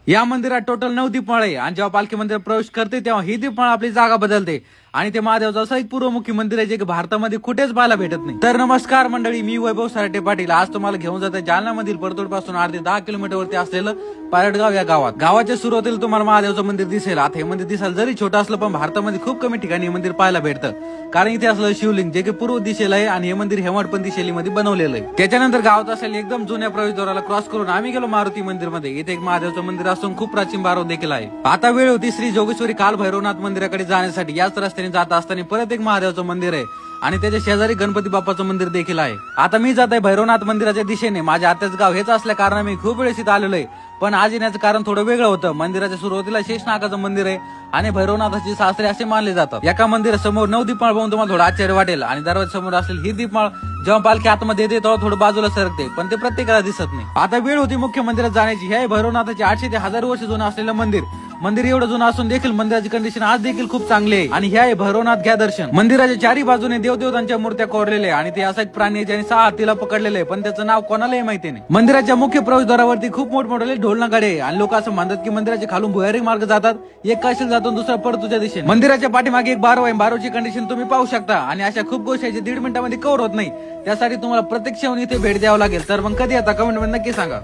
या मंदिरात टोटल 9 दीपमाळ आहे आणि जेव्हा पालखी मंदिरात प्रवेश करते तेव्हा ही दीपमाळ आपली जागा बदलते आणि ते महादेवचं असं एक पूर्वमुखी मंदिर आहे जे भारतामध्ये कुठेच पाहायला भेटत नाही। तर नमस्कार मंडळी, मी वैभव सराटे पाटील आज तुम्हाला घेऊन जाते जालना मधील परतूर पासून 8 ते 10 किलोमीटर वरती असलेलं पारडगाव या गावात। गावाच्या सुरुवातीला तुम्हाला महादेवचं मंदिर दिसेल। आता हे मंदिर दिसायला जरी छोटं असलं पण भारतामध्ये खूप कमी ठिकाणी हे मंदिर पाहायला भेटतं, कारण इथे असलं शिवलिंग जे की पूर्व दिशेला आहे आणि हे मंदिर हेमाडपंथी शैलीमध्ये बनवलेलं आहे। त्याच्यानंतर गावात असलेल्या एकदम जुन्या प्रवेशद्वाराला क्रॉस करून आम्ही गेलो मारुती मंदिर मध्ये। इथे एक महादेवचं मंदिर असून खूप प्राचीन बारव देखील आहे। आता वेळ होती श्री जोगेश्वरी काल भैरवनाथ मंदिराकडे जाण्यासाठी। याच रस्त्याने जात असताना परत एक महादेवचं मंदिर आहे आणि त्याच्या शेजारी गणपती बाप्पाचं मंदिर देखील आहे। आता मी जात आहे भैरवनाथ मंदिराच्या दिशेने। माझ्या आत्याचं गाव हेच असल्या कारणाने मी खूप वेळेस इथं आलेलो आहे, पण आज येण्याचं कारण थोडं वेगळं होतं। मंदिराच्या सुरुवातीला शेषनागाचं मंदिर आहे आणि भैरवनाथाचे सासरे असे मानले जातात। एका मंदिरासमोर 9 दीपमाळ पाहून तुम्हाला थोडं आश्चर्य वाटेल आणि दरवाजासमोर असलेली ही दीपमाळ जेव्हा पालखी आतमध्ये येते तेव्हा थोडं बाजूला सरकते, पण ते प्रत्येकाला दिसत नाही। आता वेळ होती मुख्य मंदिरात जाण्याची। हे भैरवनाथाचे 800 ते 1000 वर्ष जुनं असलेलं मंदिर एवढं जुनं असून देखील मंदिराची कंडिशन आज देखील खूप चांगली आहे। आणि हे आहे भैरवनाथ घ्या दर्शन। मंदिराच्या चारी बाजूने देवदेवतांच्या मूर्त्या कोरलेल्या आणि ते असा एक प्राणी ज्याने 6 हातीला पकडलेले, पण त्याचं नाव कोणालाही माहिती नाही। मंदिराच्या मुख्य प्रवेशद्वारावरती खूप मोठमोठे ढोल नगाडे आणि लोक असं म्हणतात की मंदिराच्या खालून भुयारी मार्ग जातात, एक काशीला जातो दुसरा पडतोच्या दिशेने। मंदिराच्या पाठीमागे एक बारव आहे, बारवची कंडिशन तुम्ही पाहू शकता आणि अशा खूप गोष्टी आहेत जे 1.5 मिनिटांमध्ये कव्हर होत नाही। त्यासाठी तुम्हाला प्रत्यक्ष येऊन इथे भेट द्यावं लागेल। तर मग कधी आता कमेंट मध्ये नक्की सांगा।